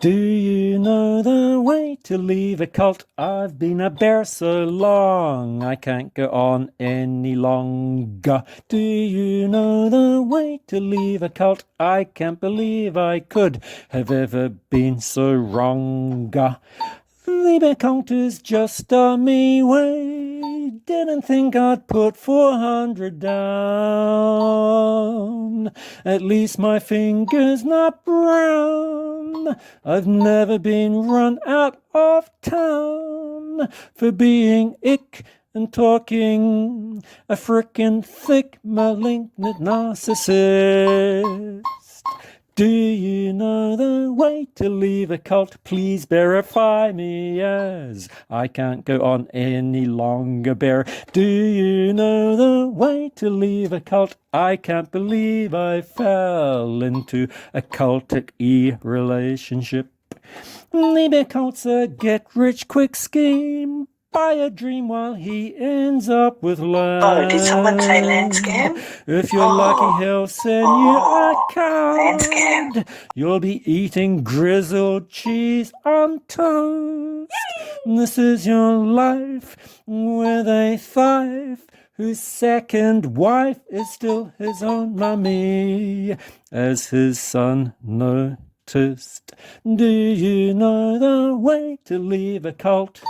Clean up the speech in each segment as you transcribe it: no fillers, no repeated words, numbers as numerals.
Do you know the way to leave a cult? I've been a bear so long, I can't go on any longer. Do you know the way to leave a cult? I can't believe I could have ever been so wrong. Leave a cult is just a me way. Didn't think I'd put 400 down. At least my finger's not brown. I've never been run out of town for being ick and talking a frickin' thick, malignant narcissist. Do you know the way to leave a cult? Please verify me, as I can't go on any longer, bear. Do you know the way to leave a cult? I can't believe I fell into a cultic relationship. Maybe cult's a get-rich-quick scheme. Buy a dream while he ends up with land. Oh, did someone say land scam? If you're lucky, he'll send you a land scam. card. You'll be eating grizzled cheese on toast. This is your life with a thief whose second wife is still his own mummy, as his son noticed. Do you know the way to leave a cult?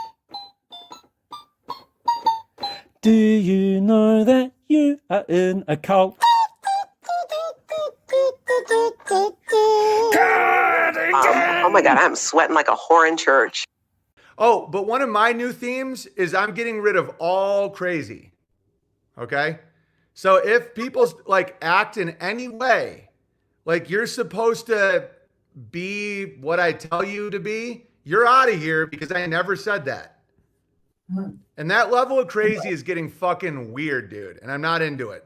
Do you know that you are in a cult? Oh my God, I'm sweating like a whore in church. Oh, but one of my new themes is I'm getting rid of all crazy. Okay? So if people like act in any way, like you're supposed to be what I tell you to be, you're out of here because I never said that. And that level of crazy is getting fucking weird, dude. And I'm not into it.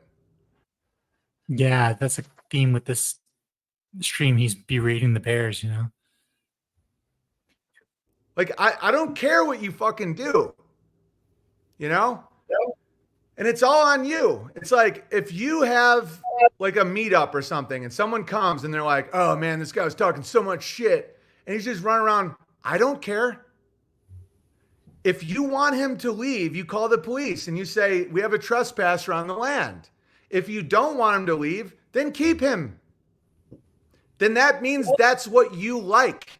Yeah, that's a theme with this stream. He's berating the bears, you know? Like, I don't care what you fucking do, you know? And it's all on you. It's like if you have like a meetup or something and someone comes and they're like, oh man, this guy was talking so much shit. And he's just running around. I don't care. If you want him to leave, you call the police and you say, we have a trespasser on the land. If you don't want him to leave, then keep him. Then that means that's what you like.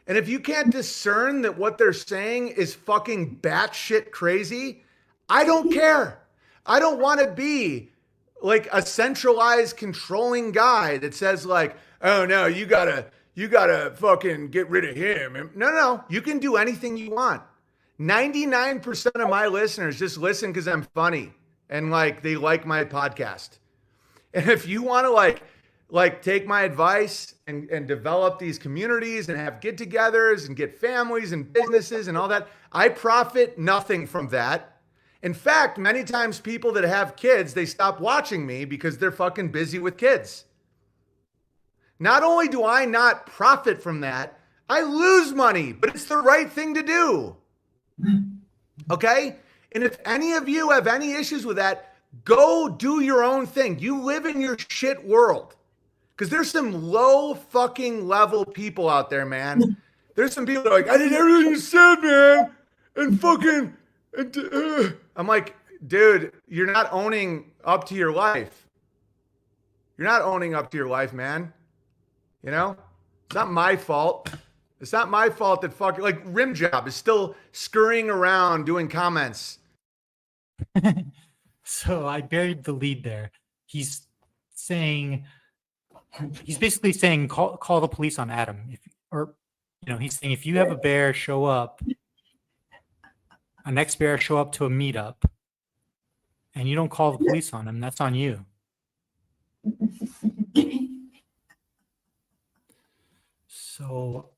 And if you can't discern that what they're saying is fucking batshit crazy, I don't care. I don't want to be like a centralized controlling guy that says like, oh no, you gotta fucking get rid of him. No, you can do anything you want. 99% of my listeners just listen because I'm funny and like they like my podcast. And if you want to like take my advice and develop these communities and have get-togethers and get families and businesses and all that, I profit nothing from that. In fact, many times people that have kids, they stop watching me because they're fucking busy with kids. Not only do I not profit from that, I lose money, but it's the right thing to do. Okay? And if any of you have any issues with that, go do your own thing. You live in your shit world. Because there's some low fucking level people out there, man. There's some people that are like, I did everything you said, man. And fucking, I'm like, dude, you're not owning up to your life. You're not owning up to your life, man. You know? It's not my fault. It's not my fault that fucking, like, Rimjob is still scurrying around doing comments. So I buried the lead there. He's basically saying, call the police on Adam. He's saying if you have a bear show up, a next bear show up to a meetup, and you don't call the police on him, that's on you. So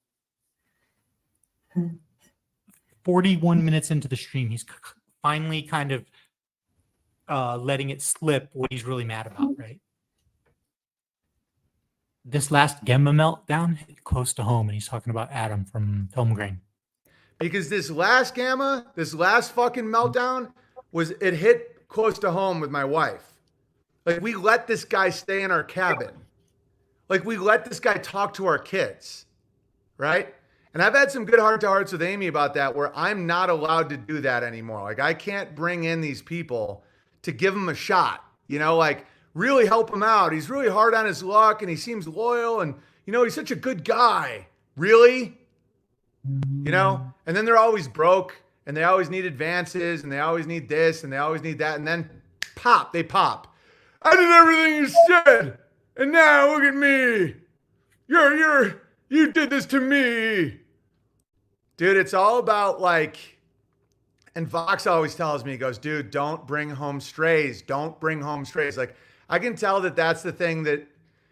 41 minutes into the stream, he's finally kind of letting it slip what he's really mad about, right? This last Gemma meltdown hit close to home, and he's talking about Adam from Film Grain. Because this last fucking meltdown it hit close to home with my wife. Like, we let this guy stay in our cabin. Like, we let this guy talk to our kids. right? And I've had some good heart-to-hearts with Amy about that, where I'm not allowed to do that anymore. Like, I can't bring in these people to give him a shot, you know, like really help him out. He's really hard on his luck and he seems loyal and, you know, he's such a good guy. Really? You know? And then they're always broke and they always need advances and they always need this and they always need that. And then they pop. I did everything you said. And now look at me. You did this to me. Dude, it's all about like, and Vox always tells me, he goes, dude, don't bring home strays. Don't bring home strays. Like, I can tell that that's the thing that,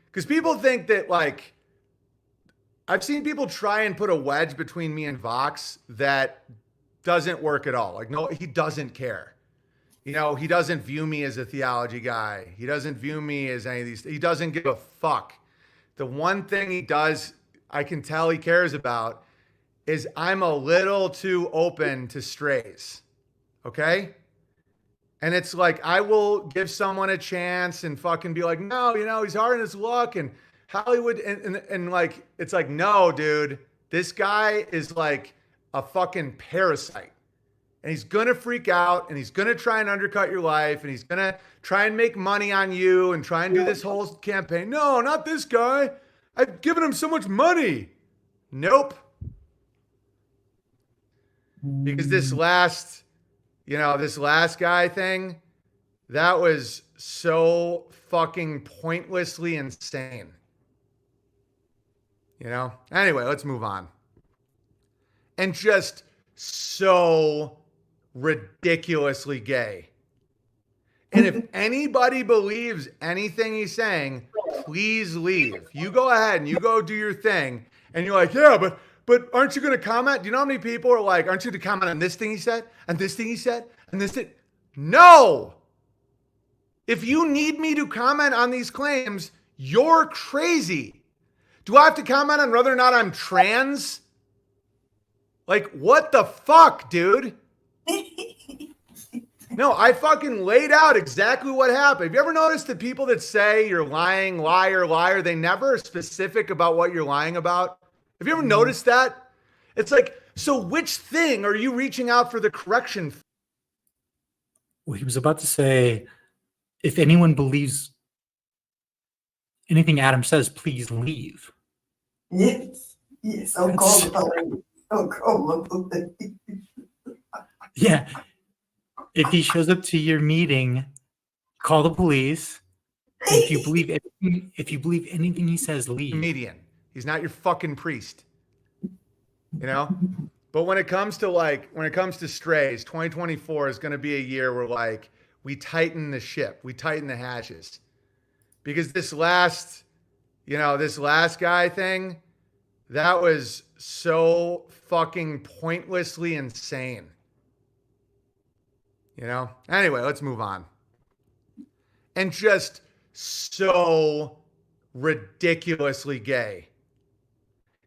because people think that like, I've seen people try and put a wedge between me and Vox that doesn't work at all. Like, no, he doesn't care. You know, he doesn't view me as a theology guy. He doesn't view me as any of these. He doesn't give a fuck. The one thing he does, I can tell he cares about, is I'm a little too open to strays. Okay? And it's like, I will give someone a chance and fucking be like, no, you know, he's hard in his luck and Hollywood. And like, it's like, no, dude, this guy is like a fucking parasite. And he's going to freak out and he's going to try and undercut your life and he's going to try and make money on you and try and do this whole campaign. No, not this guy. I've given him so much money. Nope. Because this last guy thing, that was so fucking pointlessly insane. You know? Anyway, let's move on. And just so ridiculously gay. And if anybody believes anything he's saying, please leave. You go ahead and you go do your thing. And you're like, yeah, but aren't you going to comment? Do you know how many people are like, aren't you going to comment on this thing he said? And this thing he said? And this thing? No. If you need me to comment on these claims, you're crazy. Do I have to comment on whether or not I'm trans? Like, what the fuck, dude? No, I fucking laid out exactly what happened. Have you ever noticed that people that say you're lying, liar, they never are specific about what you're lying about? Have you ever noticed that? It's like, so which thing are you reaching out for the correction for? Well, he was about to say, if anyone believes anything Adam says, please leave. Yes, I'll call the police. I'll call the police. Yeah. If he shows up to your meeting, call the police. And if you believe anything he says, leave. Comedian. He's not your fucking priest. You know? But when it comes to strays, 2024 is going to be a year where like we tighten the ship, we tighten the hatches. Because this last guy thing, that was so fucking pointlessly insane. You know? Anyway, let's move on. And just so ridiculously gay.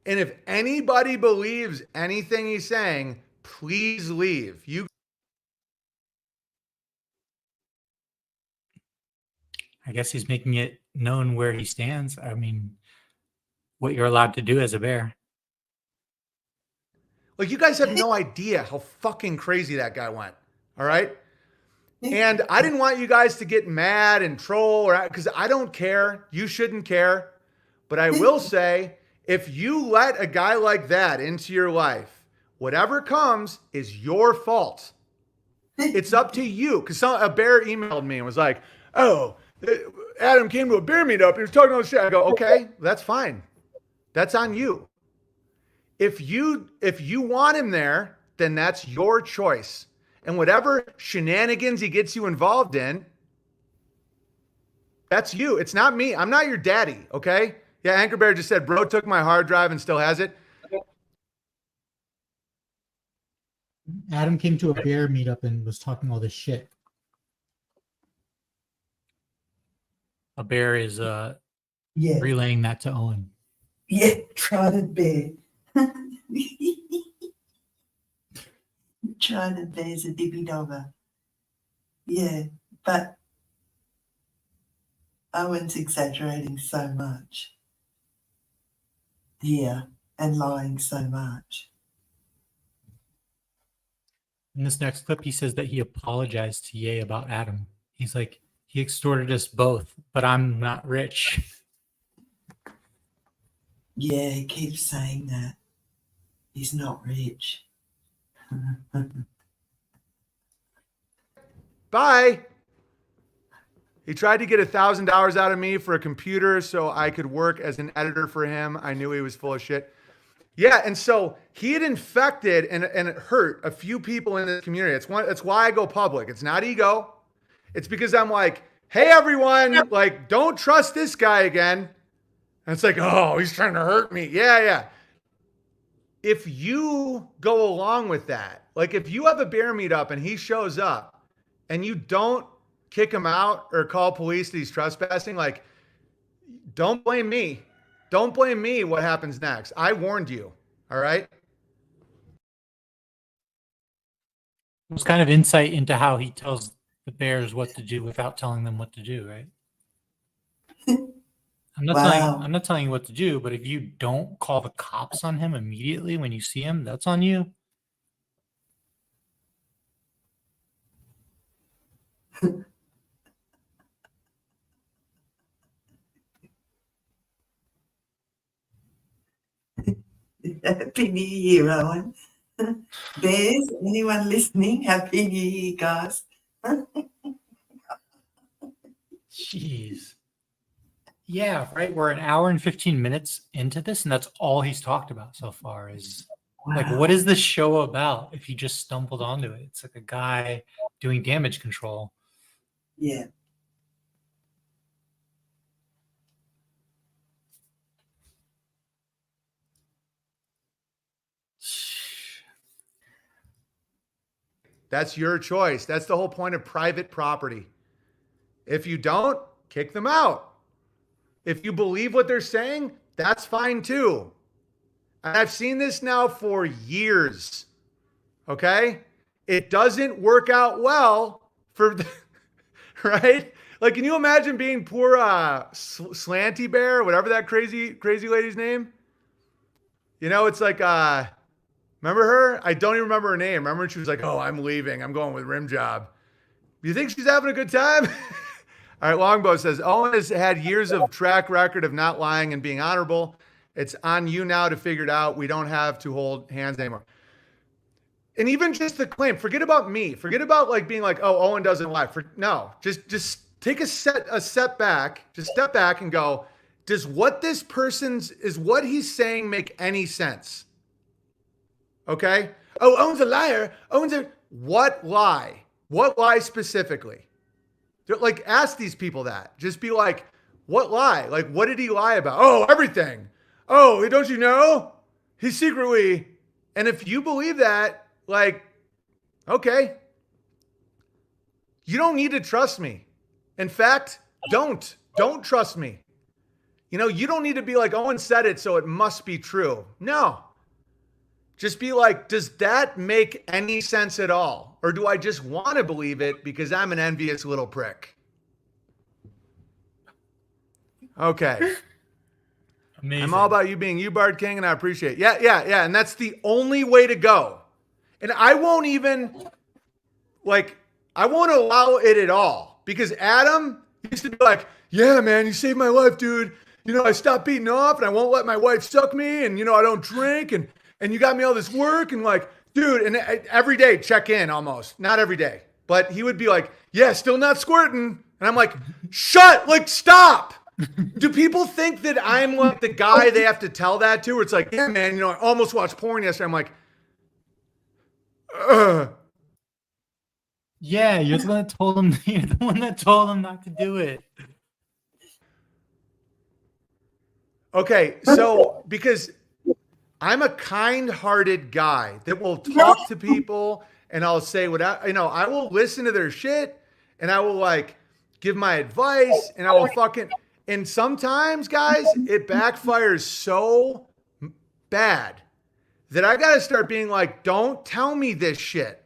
And if anybody believes anything he's saying, please leave. I guess he's making it known where he stands. I mean, what you're allowed to do as a bear. Like, you guys have no idea how fucking crazy that guy went. All right? And I didn't want you guys to get mad and troll because I don't care. You shouldn't care. But I will say, if you let a guy like that into your life, whatever comes is your fault. It's up to you. Because a bear emailed me and was like, oh, Adam came to a bear meetup. He was talking all this shit. I go, okay, that's fine. That's on you. If you want him there, then that's your choice. And whatever shenanigans he gets you involved in, that's you. It's not me. I'm not your daddy, okay? Yeah, Anchor Bear just said, bro took my hard drive and still has it. Adam came to a bear meetup and was talking all this shit. A bear is Yeah, relaying that to Owen. yeah, try to be. Try to be as a dibby dogger. Yeah, but Owen's exaggerating so much here, and lying so much. In this next clip, he says that he apologized to Ye about Adam. He's like, he extorted us both, but I'm not rich. Yeah, he keeps saying that. He's not rich. Bye. He tried to get $1,000 out of me for a computer so I could work as an editor for him. I knew he was full of shit. Yeah, and so he had infected and it hurt a few people in this community. That's why I go public. It's not ego. It's because I'm like, hey, everyone, like, don't trust this guy again. And it's like, oh, he's trying to hurt me. Yeah. If you go along with that, like if you have a bear meetup and he shows up and you don't kick him out or call police that he's trespassing, like, don't blame me. Don't blame me what happens next. I warned you. All right. It's kind of insight into how he tells the bears what to do without telling them what to do, right? I'm not telling you what to do, but if you don't call the cops on him immediately when you see him, that's on you. Happy New Year, Owen. Bears, anyone listening? Happy New Year, guys. Jeez. Yeah, right. We're an hour and 15 minutes into this, and that's all he's talked about so far is like, what is this show about if he just stumbled onto it? It's like a guy doing damage control. Yeah. That's your choice. That's the whole point of private property. If you don't, kick them out. If you believe what they're saying, that's fine too. And I've seen this now for years. Okay? It doesn't work out well for, right? Like, can you imagine being poor Slanty Bear, whatever that crazy lady's name? You know, it's like, remember her? I don't even remember her name. Remember when she was like, oh, I'm leaving. I'm going with Rim Job. You think she's having a good time? All right, Longbow says, Owen has had years of track record of not lying and being honorable. It's on you now to figure it out. We don't have to hold hands anymore. And even just the claim, forget about me. Forget about like being like, oh, Owen doesn't lie. No, just take a step back. Just step back and go, does what this person's, is what he's saying make any sense? Okay. Oh, Owen's a liar. What lie? What lie specifically? Like, ask these people that. Just be like, what lie? Like, what did he lie about? Oh, everything. Oh, don't you know? He's secretly. And if you believe that, like, okay. You don't need to trust me. In fact, don't trust me. You know, you don't need to be like, Owen said it, so it must be true. No. Just be like, does that make any sense at all? Or do I just want to believe it because I'm an envious little prick? Okay. Amazing. I'm all about you being you, Bard King, and I appreciate it. Yeah. And that's the only way to go. And I won't even, like, I won't allow it at all. Because Adam used to be like, yeah, man, you saved my life, dude. You know, I stopped beating off and I won't let my wife suck me. And, you know, I don't drink. And you got me all this work. And like, dude, and every day check in almost. Not every day. But he would be like, yeah, still not squirting. And I'm like, stop. Do people think that I'm like the guy they have to tell that to? Or it's like, yeah, man, you know, I almost watched porn yesterday. I'm like, yeah, you're the one that told him. You're the one that told him not to do it. Okay, so because I'm a kind-hearted guy that will talk to people and I'll say I will listen to their shit and I will like give my advice and I will and sometimes, guys, it backfires so bad that I got to start being like, don't tell me this shit.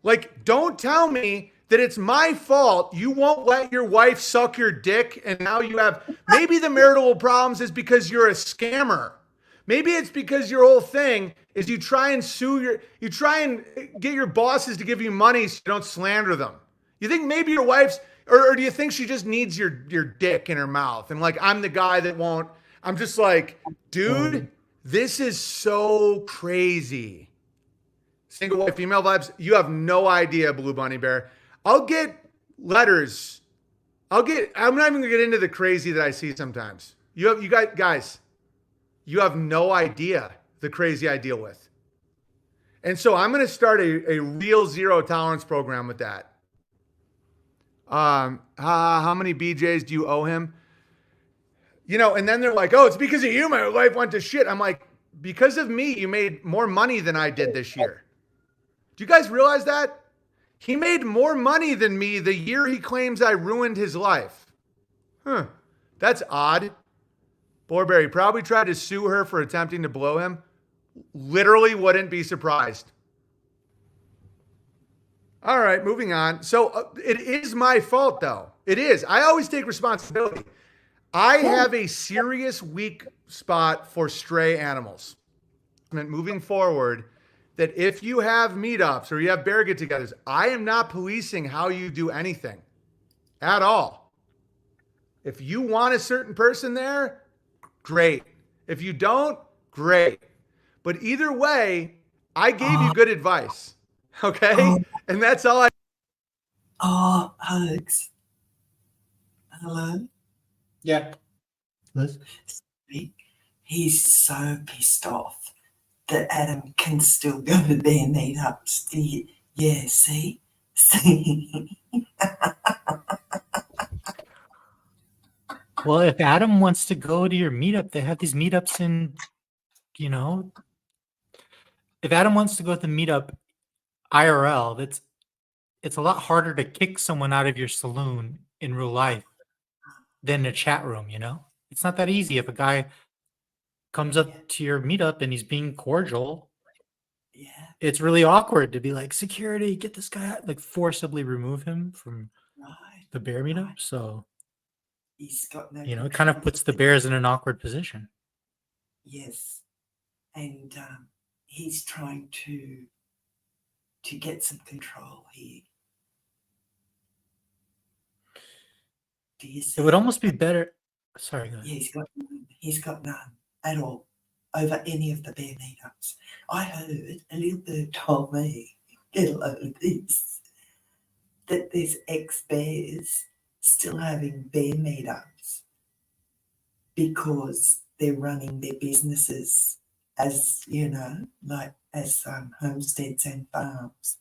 Like, don't tell me that it's my fault you won't let your wife suck your dick and now you have, maybe the marital problems is because you're a scammer. Maybe it's because your whole thing is you try and get your bosses to give you money so you don't slander them. You think maybe your wife's, or do you think she just needs your dick in her mouth? And like, I'm the guy that won't, I'm just like, dude, this is so crazy. Single white female vibes. You have no idea, Blue Bunny Bear. I'll get letters. I'm not even gonna get into the crazy that I see sometimes. You guys, you have no idea the crazy I deal with. And so I'm going to start a real zero tolerance program with that. How many BJs do you owe him? You know, and then they're like, oh, it's because of you. My wife went to shit. I'm like, because of me, you made more money than I did this year. Do you guys realize that? He made more money than me the year he claims I ruined his life. Huh. That's odd. Borberry probably tried to sue her for attempting to blow him. Literally wouldn't be surprised. All right, moving on. So it is my fault, though. It is. I always take responsibility. I have a serious weak spot for stray animals. And moving forward, that if you have meetups or you have bear get-togethers, I am not policing how you do anything at all. If you want a certain person there, great. If you don't, great. But either way, I gave you good advice. Okay? And that's all I. Oh, Alex. Hello? Yeah. Liz? He's so pissed off that Adam can still go to their meetups. Yeah, see? See? Well, if Adam wants to go to your meetup, they have these meetups in, you know, if Adam wants to go to the meetup IRL, it's a lot harder to kick someone out of your saloon in real life than a chat room, you know? It's not that easy. If a guy comes up to your meetup and he's being cordial, it's really awkward to be like, security, get this guy out, like forcibly remove him from the bear meetup. So, he's got no, you know, it kind of puts the bears in an awkward position. Yes. And he's trying to get some control here. Do you see? It would almost be better. Sorry, go ahead. Yeah, he's got none at all over any of the bear meetups. I heard a little bird told me, get a load of this, that there's ex-bears still having bear meetups because they're running their businesses as, you know, like as homesteads and farms.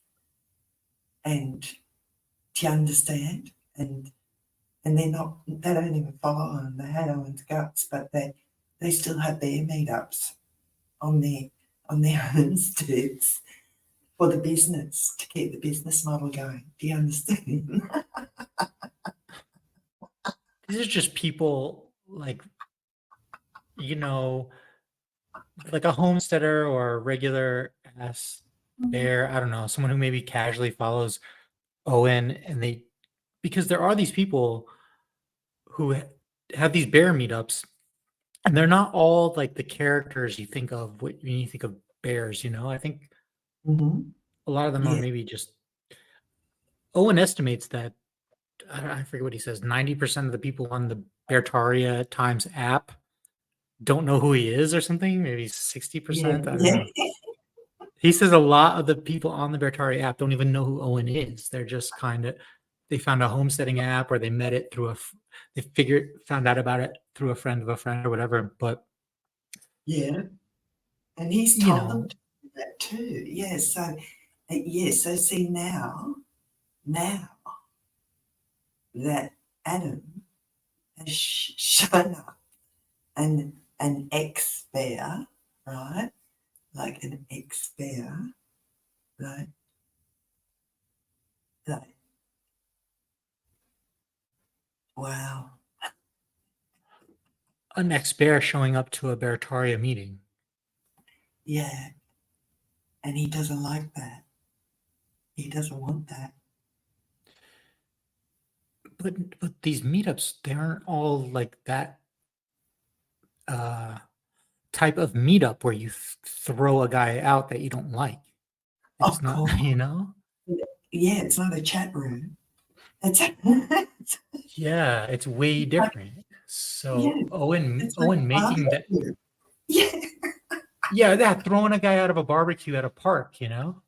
And do you understand? And they don't even follow on. They had Owen's guts, but they still have their meetups on their homesteads for the business, to keep the business model going. Do you understand? These are just people like, you know, like a homesteader or a regular ass bear. I don't know, someone who maybe casually follows Owen, and because there are these people who have these bear meetups, and they're not all like the characters you think of when you think of bears. You know, I think a lot of them are maybe just. Owen estimates that I forget what he says. 90% of the people on the Beartaria Times app don't know who he is, or something. Maybe 60%. I don't know. He says a lot of the people on the Beartaria app don't even know who Owen is. They're just they found a homesteading app, or they met it through found out about it through a friend of a friend or whatever. But yeah, and he's told them to do that too. Yeah, so so see now that Adam has shown up an ex-bear, right? Like an ex-bear, right? Like, wow. an ex-bear showing up to a Beartaria meeting. Yeah. And he doesn't like that. He doesn't want that. But these meetups, they aren't all like that. type of meetup where you throw a guy out that you don't like. It's Of not, course. you know? Yeah, it's not a chat room. It's Yeah, it's way different. So Yeah, Owen it's like making that, barbecue. Yeah. yeah, throwing a guy out of a barbecue at a park, you know?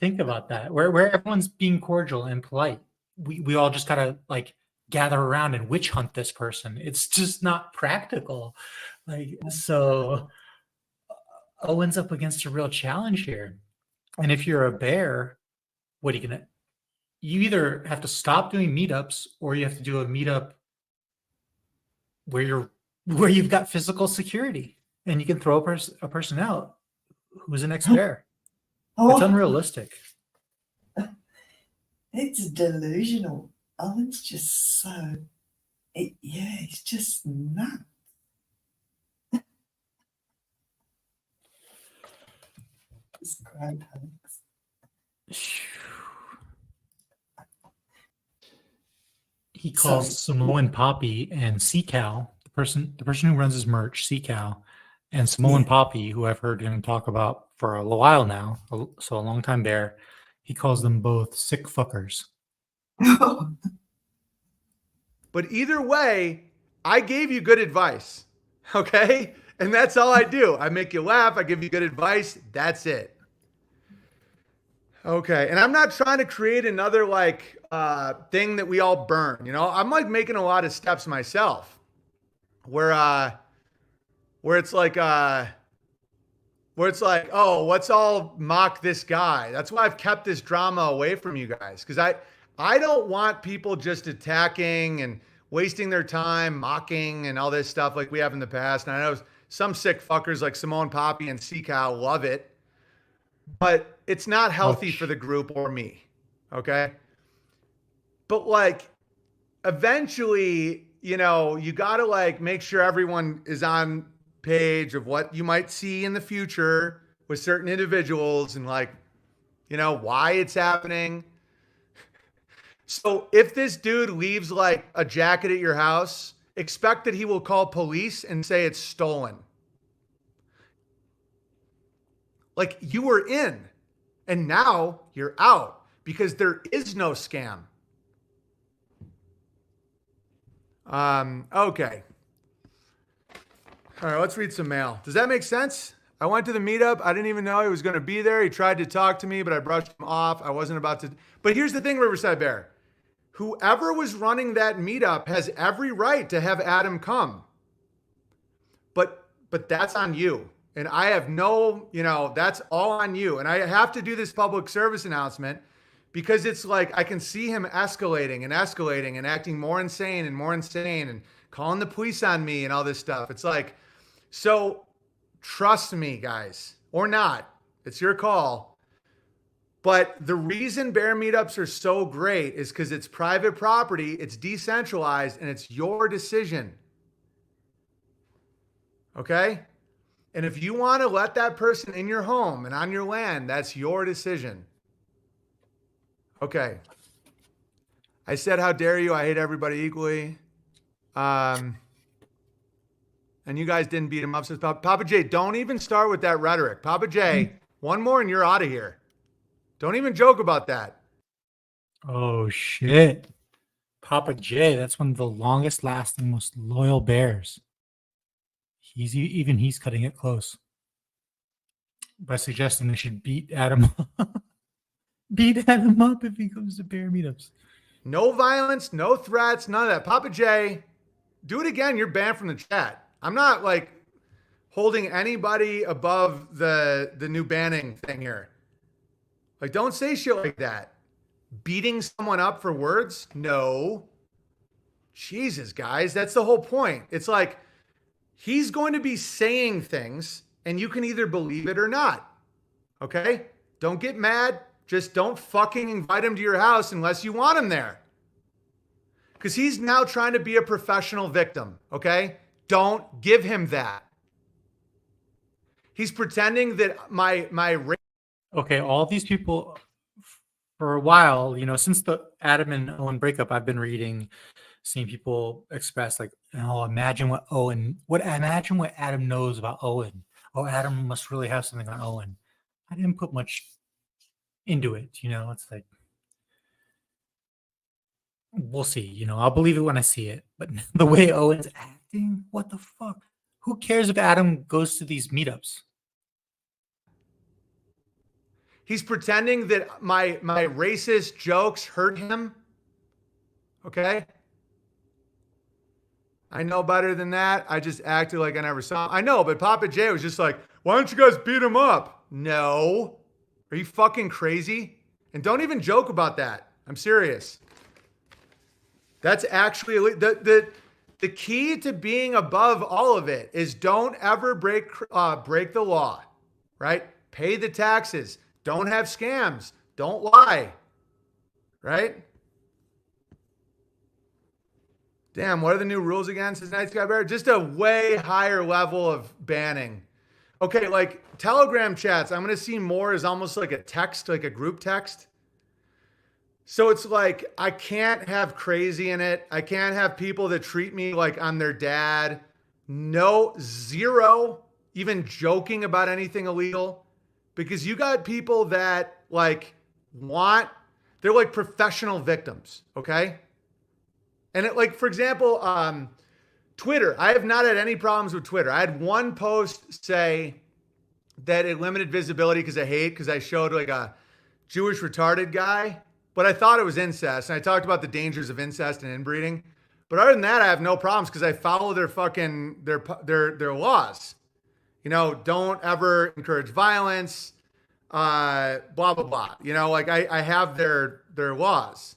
Think about that. Where everyone's being cordial and polite. We all just gotta like gather around and witch hunt this person. It's just not practical. Like, so Owen's up against a real challenge here. And if you're a bear, what are you gonna? You either have to stop doing meetups or you have to do a meetup where you've got physical security and you can throw a person out who's an ex-bear. It's Oh, unrealistic. it's delusional. Owen's just so, yeah, it's just nuts. It's great, Alex. He calls Samoan Poppy and Sea Cow, the person who runs his merch, Sea Cow, and Samoan Poppy, who I've heard him talk about for a while now, so a long time bear. He calls them both sick fuckers. But either way, I gave you good advice. Okay? And that's all I do. I make you laugh. I give you good advice. That's it. Okay. And I'm not trying to create another like thing that we all burn. You know, I'm like making a lot of steps myself where it's like, oh, let's all mock this guy. That's why I've kept this drama away from you guys. Cause I don't want people just attacking and wasting their time mocking and all this stuff like we have in the past. And I know some sick fuckers like Simone Poppy and Sea Cow love it, but it's not healthy for the group or me. Okay. But like eventually, you know, you got to like make sure everyone is on page of what you might see in the future with certain individuals and like, you know, why it's happening. So if this dude leaves like a jacket at your house, expect that he will call police and say it's stolen. Like you were in and now you're out because there is no scam. Okay. All right, let's read some mail. Does that make sense? I went to the meetup. I didn't even know he was going to be there. He tried to talk to me, but I brushed him off. I wasn't about to. But here's the thing, Riverside Bear. Whoever was running that meetup has every right to have Adam come. But that's on you. And I have no, you know, that's all on you. And I have to do this public service announcement because it's like I can see him escalating and acting more insane and calling the police on me and all this stuff. It's like, so trust me, guys, or not. It's your call. But the reason bear meetups are so great is because it's private property, it's decentralized, and it's your decision. Okay? And if you want to let that person in your home and on your land, that's your decision. Okay. I said, how dare you? I hate everybody equally. And you guys didn't beat him up. Says Papa J, don't even start with that rhetoric. Papa J, one more and you're out of here. Don't even joke about that. Oh, shit. Papa J, that's one of the longest lasting, most loyal bears. He's cutting it close by suggesting they should beat Adam up. Beat Adam up if he comes to bear meetups. No violence, no threats, none of that. Papa J, do it again. You're banned from the chat. I'm not like holding anybody above the new banning thing here. Like, don't say shit like that. Beating someone up for words? No. Jesus, guys, that's the whole point. It's like he's going to be saying things and you can either believe it or not. Okay? Don't get mad. Just don't fucking invite him to your house unless you want him there. Because he's now trying to be a professional victim. Okay? Don't give him that. He's pretending that my Okay, all these people for a while, you know, since the Adam and Owen breakup, I've been reading seeing people express like, oh, imagine what Adam knows about Owen. Oh, Adam must really have something on Owen. I didn't put much into it, it's like, we'll see, I'll believe it when I see it. But the way Owen's acting, what the fuck? Who cares if Adam goes to these meetups? He's pretending that my racist jokes hurt him. Okay? I know better than that. I just acted like I never saw him. I know, but Papa J was just like, why don't you guys beat him up? No. Are you fucking crazy? And don't even joke about that. I'm serious. That's actually the key to being above all of it is don't ever break the law, right? Pay the taxes. Don't have scams. Don't lie, right? Damn, what are the new rules again? Says Night Sky Bear. Just a way higher level of banning. Okay, like Telegram chats, I'm going to see more as almost like a text, like a group text. So it's like, I can't have crazy in it. I can't have people that treat me like I'm their dad. No, zero, even joking about anything illegal. Because you got people that like they're like professional victims, okay? And it, like, for example, Twitter, I have not had any problems with Twitter. I had one post say that it limited visibility because I showed like a Jewish retarded guy, but I thought it was incest. And I talked about the dangers of incest and inbreeding. But other than that, I have no problems because I follow their fucking, their laws. Don't ever encourage violence, blah, blah, blah. Like I have their laws.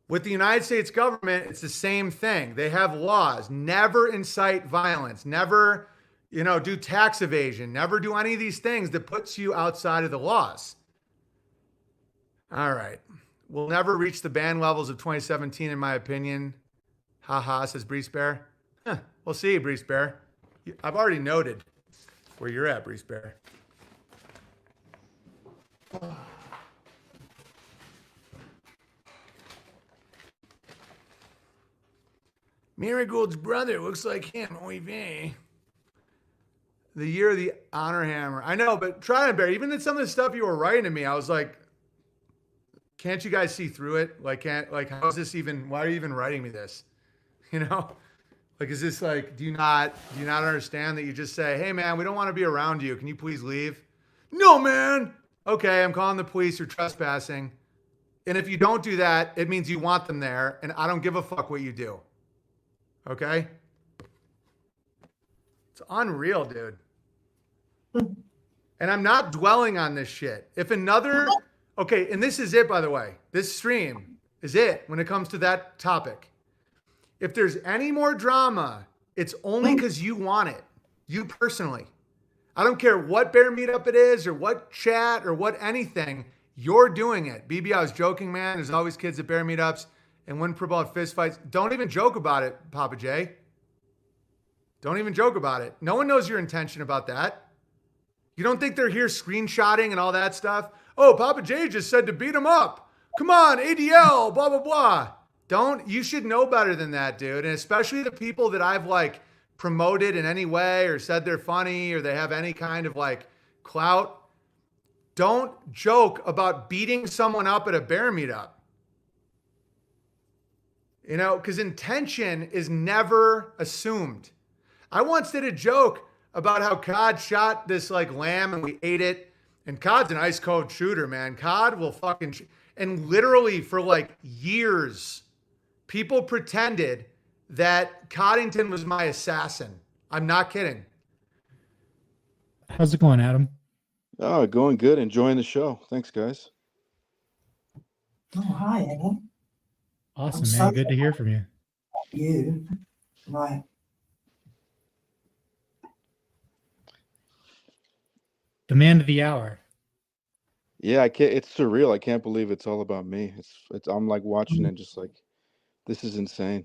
With the United States government, it's the same thing. They have laws. Never incite violence. Never, do tax evasion. Never do any of these things that puts you outside of the laws. All right. We'll never reach the ban levels of 2017, in my opinion. Haha, says Brees Bear. We'll see, Brees Bear. I've already noted where you're at, Brees Bear. Marigold's brother looks like him. Oy vey. The year of the honor hammer. I know, but try and bear. Even in some of the stuff you were writing to me, I was like, can't you guys see through it? How is this even? Why are you even writing me this? Like, is this like? Do you not understand that you just say, hey man, we don't want to be around you. Can you please leave? No, man. Okay, I'm calling the police. You're trespassing. And if you don't do that, it means you want them there, and I don't give a fuck what you do. Okay? It's unreal, dude. And I'm not dwelling on this shit. Okay, and this is it, by the way. This stream is it when it comes to that topic. If there's any more drama, it's only because you want it. You personally. I don't care what bear meetup it is or what chat or what anything. You're doing it. BB, I was joking, man. There's always kids at bear meetups and wouldn't promote fist fights. Don't even joke about it, Papa J. Don't even joke about it. No one knows your intention about that. You don't think they're here screenshotting and all that stuff? Oh, Papa J just said to beat him up. Come on, ADL, blah, blah, blah. You should know better than that, dude. And especially the people that I've like promoted in any way or said they're funny or they have any kind of like clout. Don't joke about beating someone up at a bear meetup. Because intention is never assumed. I once did a joke about how COD shot this like lamb and we ate it. And COD's an ice cold shooter, man. COD will fucking... And literally for like years, people pretended that Coddington was my assassin. I'm not kidding. How's it going, Adam? Oh, going good. Enjoying the show. Thanks, guys. Oh, hi, Adam. Awesome, I'm man. so Good to hear from you. You, right? The man of the hour. Yeah, I can't. It's surreal. I can't believe it's all about me. It's. I'm like watching it, just like, this is insane.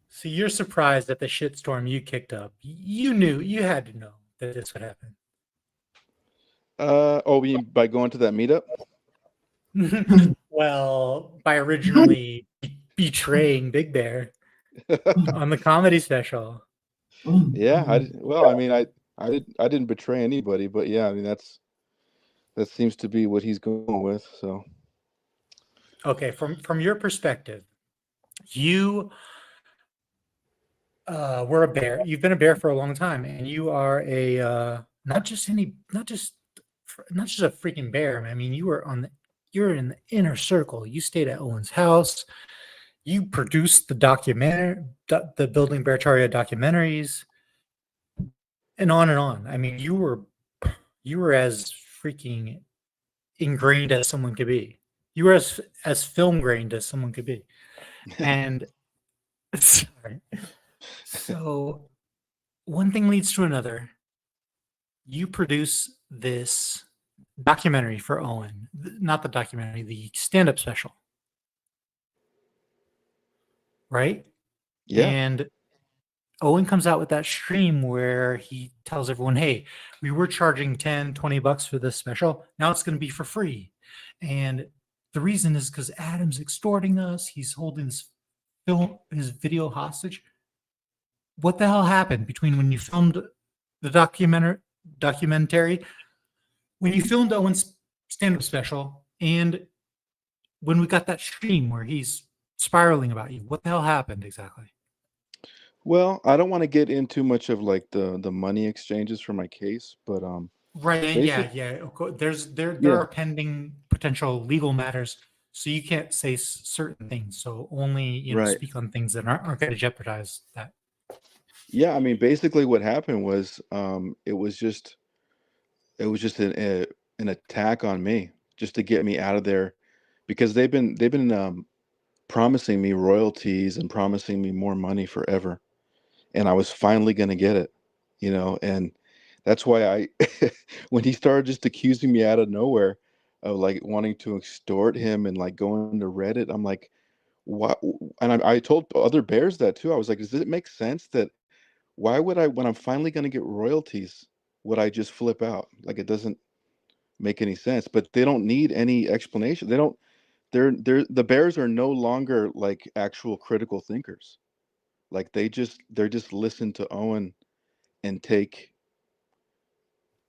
So you're surprised at the shitstorm you kicked up. You had to know that this would happen. Oh, you mean by going to that meetup? Well, by originally betraying Big Bear on the comedy special. Yeah, well, I mean, I didn't betray anybody, but yeah, I mean that seems to be what he's going with. So Okay, from your perspective, you were a bear. You've been a bear for a long time, and you are a not just a freaking bear. I mean, you're in the inner circle. You stayed at Owen's house. You produced the the Building Beartaria documentaries, and on and on. I mean, you were as freaking ingrained as someone could be. You were as film grained as someone could be. And sorry. So one thing leads to another. You produce this documentary for Owen, not the documentary, the stand-up special. Right? yeah, And Owen comes out with that stream where he tells everyone, hey, we were charging 10, 20 bucks for this special. Now it's going to be for free. And the reason is because Adam's extorting us. He's holding his video hostage. What the hell happened between when you filmed the documentary, when you filmed Owen's stand-up special, and when we got that stream where he's spiraling about you? What the hell happened exactly? well, I don't want to get into much of like the money exchanges for my case, but Right. Yeah. basic, Yeah. Of course, there yeah, are pending potential legal matters, so you can't say certain things. So only right. speak on things that aren't going to jeopardize that. Yeah, I mean, basically what happened was it was just an attack on me just to get me out of there because they've been promising me royalties and promising me more money forever, and I was finally going to get it, and that's why I when he started just accusing me out of nowhere of like wanting to extort him and like going to Reddit, I'm like, what? And I told other bears that too. I was like, does it make sense that why would I, when I'm finally going to get royalties, would I just flip out? Like it doesn't make any sense. But they don't need any explanation. They don't. The bears are no longer like actual critical thinkers. Like they're just listen to Owen and take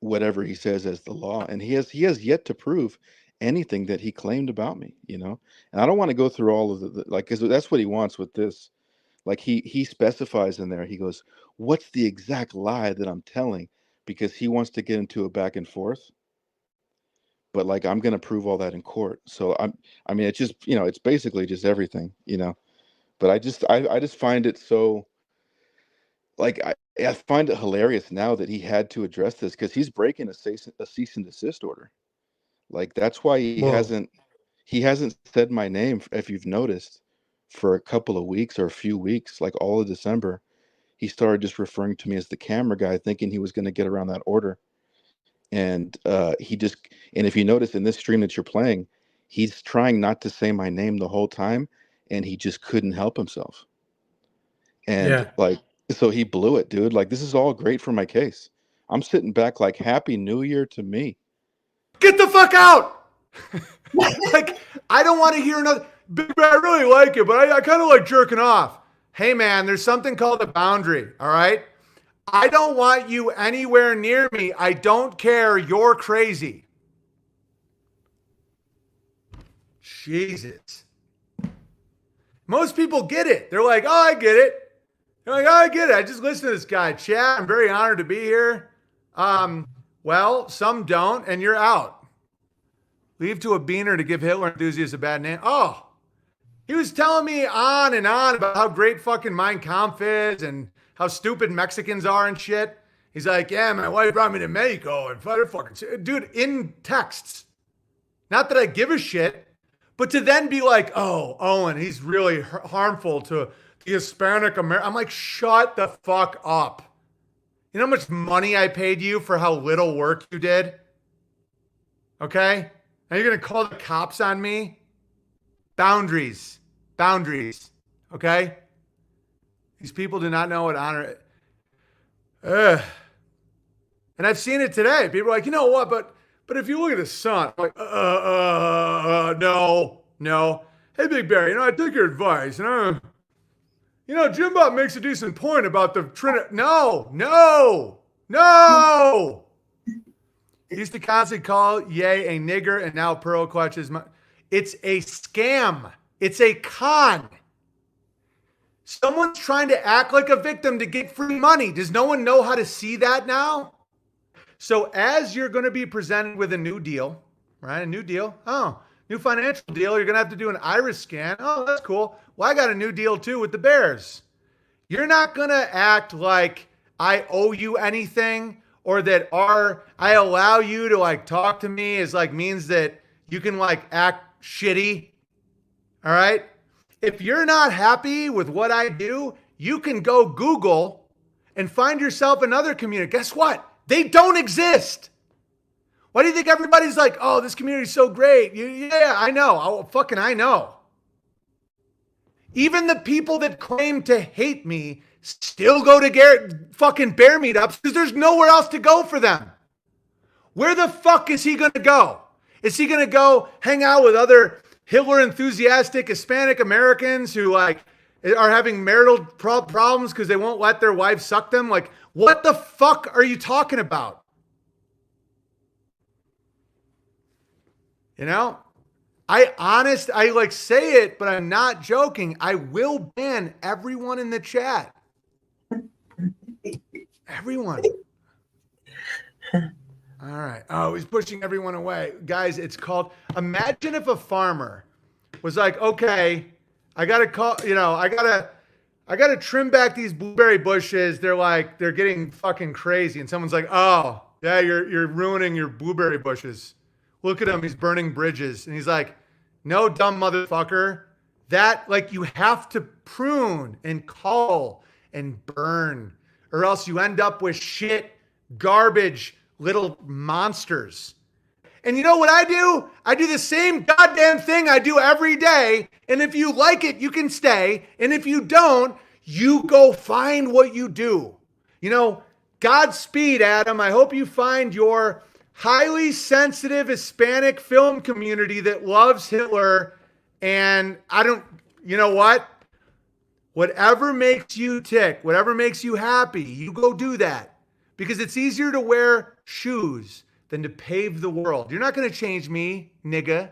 whatever he says as the law. And he has yet to prove anything that he claimed about me. And I don't want to go through all of the like because that's what he wants with this. Like he specifies in there, he goes, what's the exact lie that I'm telling? Because he wants to get into a back and forth. But like I'm gonna prove all that in court. So I mean it's just, it's basically just everything. But I just find it so like I find it hilarious now that he had to address this because he's breaking a cease and desist order. Like that's why Whoa. he hasn't said my name if you've noticed for a couple of weeks or a few weeks, like all of December. He started just referring to me as the camera guy, thinking he was going to get around that order. And and if you notice in this stream that you're playing, he's trying not to say my name the whole time, and he just couldn't help himself. And Yeah. like, so he blew it, dude. Like, this is all great for my case. I'm sitting back like, Happy New Year to me. Get the fuck out. Like, I don't want to hear another. Big Bear, I really like it, but I kind of like jerking off. Hey, man, there's something called a boundary, all right? I don't want you anywhere near me. I don't care. You're crazy. Jesus. Most people get it. They're like, oh, I get it. They're like, oh, I get it. I just listen to this guy. Chat, I'm very honored to be here. Well, some don't, and you're out. Leave to a beaner to give Hitler enthusiasts a bad name. Oh, he was telling me on and on about how great fucking Mein Kampf is and how stupid Mexicans are and shit. He's like, yeah, my wife brought me to Mexico and fucking dude in texts. Not that I give a shit, but to then be like, oh, Owen, he's really harmful to the Hispanic American. I'm like, shut the fuck up. You know how much money I paid you for how little work you did? Okay? Now you're going to call the cops on me? Boundaries. Boundaries. Okay? These people do not know what honor. Ugh. And I've seen it today. People are like, you know what? But if you look at the sun, I'm like, no. hey, Big Bear, I take your advice. Jim Bob makes a decent point about the Trinity. No. He used to constantly call Ye a nigger, and now Pearl clutches. It's a scam. It's a con. Someone's trying to act like a victim to get free money. Does no one know how to see that now? So as you're going to be presented with a new deal, right? A new deal. Oh, new financial deal. You're going to have to do an iris scan. Oh, that's cool. Well, I got a new deal too with the Bears. You're not going to act like I owe you anything, or that I allow you to talk to me is means that you can act shitty. All right. If you're not happy with what I do, you can go Google and find yourself another community. Guess what? They don't exist. Why do you think everybody's like, oh, this community is so great? Yeah, I know. I know. Even the people that claim to hate me still go to fucking bear meetups because there's nowhere else to go for them. Where the fuck is he going to go? Is he going to go hang out with other Hitler enthusiastic Hispanic Americans who are having marital problems because they won't let their wives suck them? What the fuck are you talking about? I say it, but I'm not joking. I will ban everyone in the chat. Everyone. All right. Oh, he's pushing everyone away. Guys, it's called, imagine if a farmer was like, okay, I got to call, I got to trim back these blueberry bushes. They're getting fucking crazy. And someone's like, oh, yeah, you're ruining your blueberry bushes. Look at him. He's burning bridges. And he's like, no, dumb motherfucker. That, you have to prune and cull and burn, or else you end up with shit, garbage, little monsters. And you know what I do? I do the same goddamn thing I do every day. And if you like it, you can stay. And if you don't, you go find what you do. Godspeed, Adam. I hope you find your highly sensitive Hispanic film community that loves Hitler. And you know what? Whatever makes you tick, whatever makes you happy, you go do that. Because it's easier to wear shoes than to pave the world. You're not going to change me, nigga.